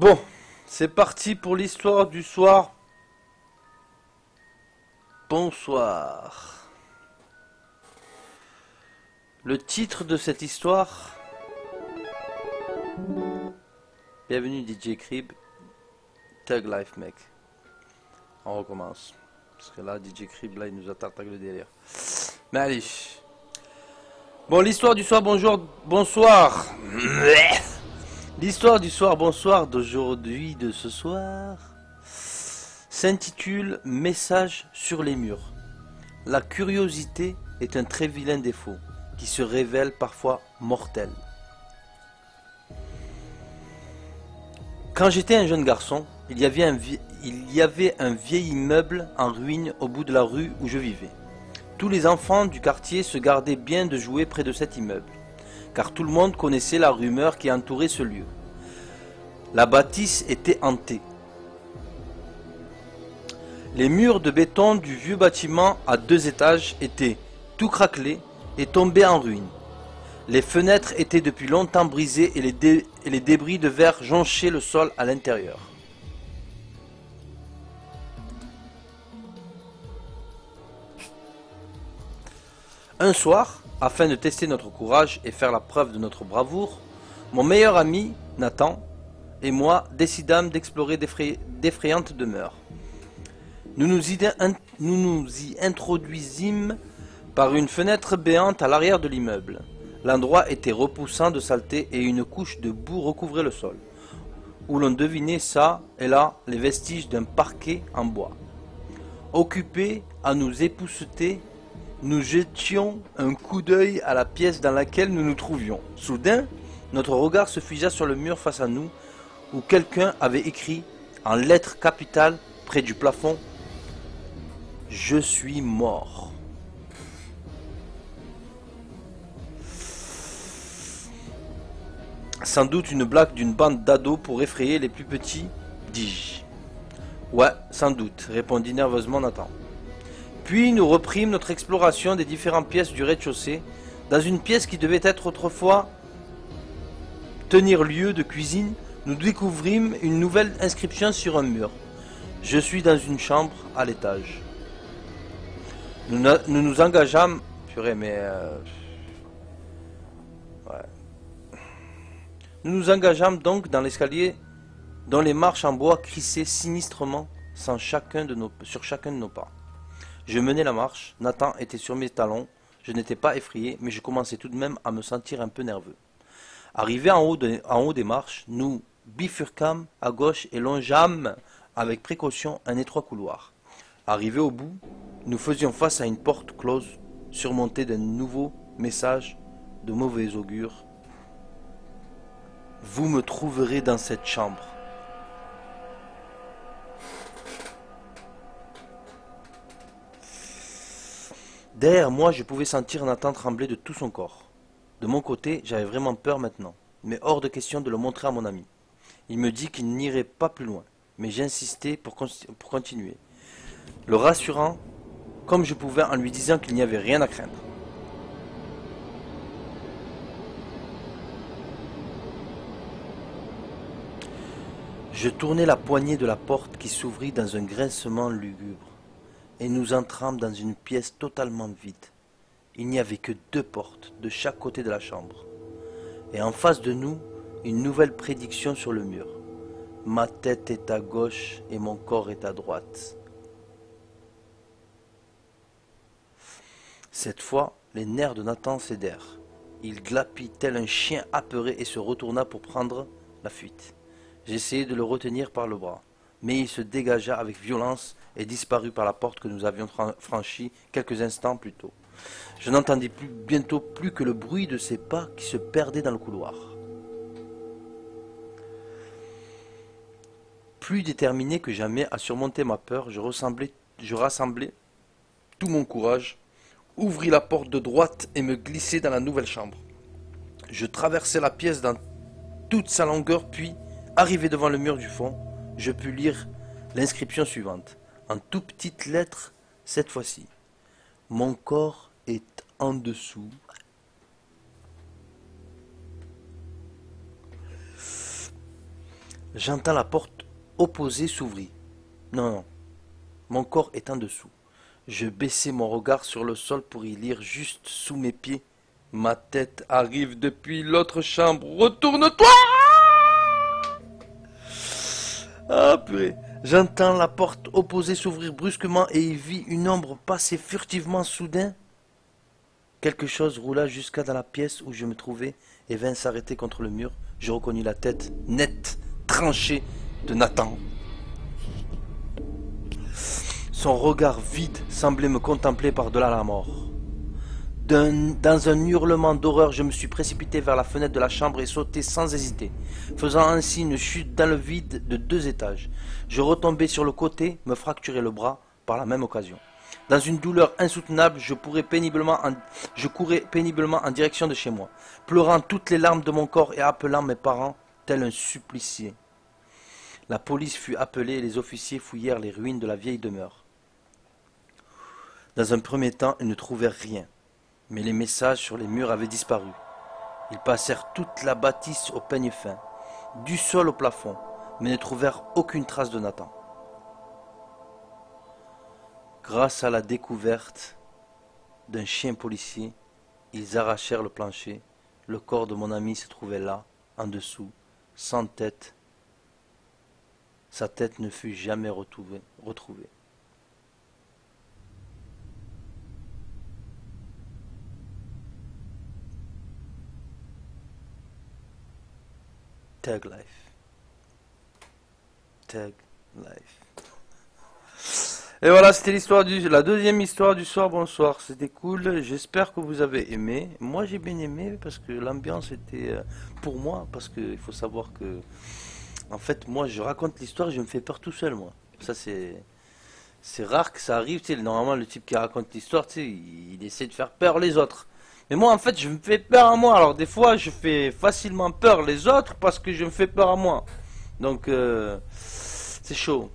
Bon, c'est parti pour l'histoire du soir. Bonsoir. Le titre de cette histoire. Bienvenue DJ Crib. Thug Life mec. On recommence. Parce que là, DJ Crib, là, il nous attaque le délire. Mais allez. Bon, l'histoire du soir, bonjour, bonsoir. L'histoire du soir, bonsoir d'aujourd'hui, de ce soir, s'intitule Message sur les murs. La curiosité est un très vilain défaut qui se révèle parfois mortel. Quand j'étais un jeune garçon, il y avait un vieil immeuble en ruine au bout de la rue où je vivais. Tous les enfants du quartier se gardaient bien de jouer près de cet immeuble, car tout le monde connaissait la rumeur qui entourait ce lieu. La bâtisse était hantée. Les murs de béton du vieux bâtiment à 2 étages étaient tout craquelés et tombés en ruine. Les fenêtres étaient depuis longtemps brisées et les débris de verre jonchaient le sol à l'intérieur. Un soir, afin de tester notre courage et faire la preuve de notre bravoure, mon meilleur ami, Nathan, et moi décidâmes d'explorer d'effrayantes demeures. Nous nous y introduisîmes par une fenêtre béante à l'arrière de l'immeuble. L'endroit était repoussant de saleté et une couche de boue recouvrait le sol, où l'on devinait ça et là les vestiges d'un parquet en bois. Occupés à nous épousseter, nous jetions un coup d'œil à la pièce dans laquelle nous nous trouvions. Soudain, notre regard se figea sur le mur face à nous, où quelqu'un avait écrit en lettres capitales près du plafond « Je suis mort ». Sans doute une blague d'une bande d'ados pour effrayer les plus petits, dis-je. Ouais, sans doute, répondit nerveusement Nathan. Puis nous reprîmes notre exploration des différentes pièces du rez-de-chaussée, dans une pièce qui devait être autrefois tenir lieu de cuisine. Nous découvrîmes une nouvelle inscription sur un mur. Je suis dans une chambre à l'étage. Nous nous engageâmes... Purée, mais... Ouais. Nous nous engageâmes donc dans l'escalier dont les marches en bois crissaient sinistrement sur chacun de nos pas. Je menais la marche, Nathan était sur mes talons, je n'étais pas effrayé, mais je commençais tout de même à me sentir un peu nerveux. Arrivé en haut des marches, nous bifurquâmes à gauche et longeâmes avec précaution un étroit couloir. Arrivé au bout, nous faisions face à une porte close, surmontée d'un nouveau message de mauvais augure. « Vous me trouverez dans cette chambre. » Derrière moi, je pouvais sentir Nathan trembler de tout son corps. De mon côté, j'avais vraiment peur maintenant, mais hors de question de le montrer à mon ami. Il me dit qu'il n'irait pas plus loin, mais j'insistais pour continuer, le rassurant comme je pouvais en lui disant qu'il n'y avait rien à craindre. Je tournai la poignée de la porte qui s'ouvrit dans un grincement lugubre, et nous entrâmes dans une pièce totalement vide. Il n'y avait que 2 portes de chaque côté de la chambre, et en face de nous, une nouvelle prédiction sur le mur. Ma tête est à gauche et mon corps est à droite. Cette fois, les nerfs de Nathan cédèrent. Il glapit tel un chien apeuré et se retourna pour prendre la fuite. J'essayai de le retenir par le bras, mais il se dégagea avec violence et disparut par la porte que nous avions franchie quelques instants plus tôt. Je n'entendis bientôt plus que le bruit de ses pas qui se perdaient dans le couloir. Plus déterminé que jamais à surmonter ma peur, je rassemblai tout mon courage, ouvris la porte de droite et me glissai dans la nouvelle chambre. Je traversai la pièce dans toute sa longueur, puis, arrivé devant le mur du fond, je pus lire l'inscription suivante, en tout petites lettres cette fois-ci. Mon corps est en dessous. J'entends la porte opposée s'ouvrir. Non, non. Mon corps est en dessous. Je baissai mon regard sur le sol pour y lire juste sous mes pieds. Ma tête arrive depuis l'autre chambre. Retourne-toi! Ah purée. J'entends la porte opposée s'ouvrir brusquement et y vis une ombre passer furtivement soudain. Quelque chose roula jusqu'à dans la pièce où je me trouvais et vint s'arrêter contre le mur. Je reconnus la tête nette, tranchée de Nathan. Son regard vide semblait me contempler par-delà la mort. Dans un hurlement d'horreur, je me suis précipité vers la fenêtre de la chambre et sauté sans hésiter, faisant ainsi une chute dans le vide de 2 étages. Je retombais sur le côté, me fracturais le bras par la même occasion. Dans une douleur insoutenable, je courais péniblement en direction de chez moi, pleurant toutes les larmes de mon corps et appelant mes parents tel un supplicié. La police fut appelée et les officiers fouillèrent les ruines de la vieille demeure. Dans un premier temps, ils ne trouvèrent rien, mais les messages sur les murs avaient disparu. Ils passèrent toute la bâtisse au peigne fin, du sol au plafond, mais ne trouvèrent aucune trace de Nathan. Grâce à la découverte d'un chien policier, ils arrachèrent le plancher. Le corps de mon ami se trouvait là, en dessous, sans tête. Sa tête ne fut jamais retrouvée. Tag life. Tag life. Et voilà, c'était la deuxième histoire du soir. Bonsoir, c'était cool. J'espère que vous avez aimé. Moi, j'ai bien aimé parce que l'ambiance était pour moi. Parce qu'il faut savoir que, en fait, moi, je raconte l'histoire et je me fais peur tout seul, moi. Ça, c'est rare que ça arrive. Tu sais, normalement, le type qui raconte l'histoire, tu sais, il essaie de faire peur les autres. Mais moi, en fait, je me fais peur à moi. Alors, des fois, je fais facilement peur les autres parce que je me fais peur à moi. Donc, c'est chaud.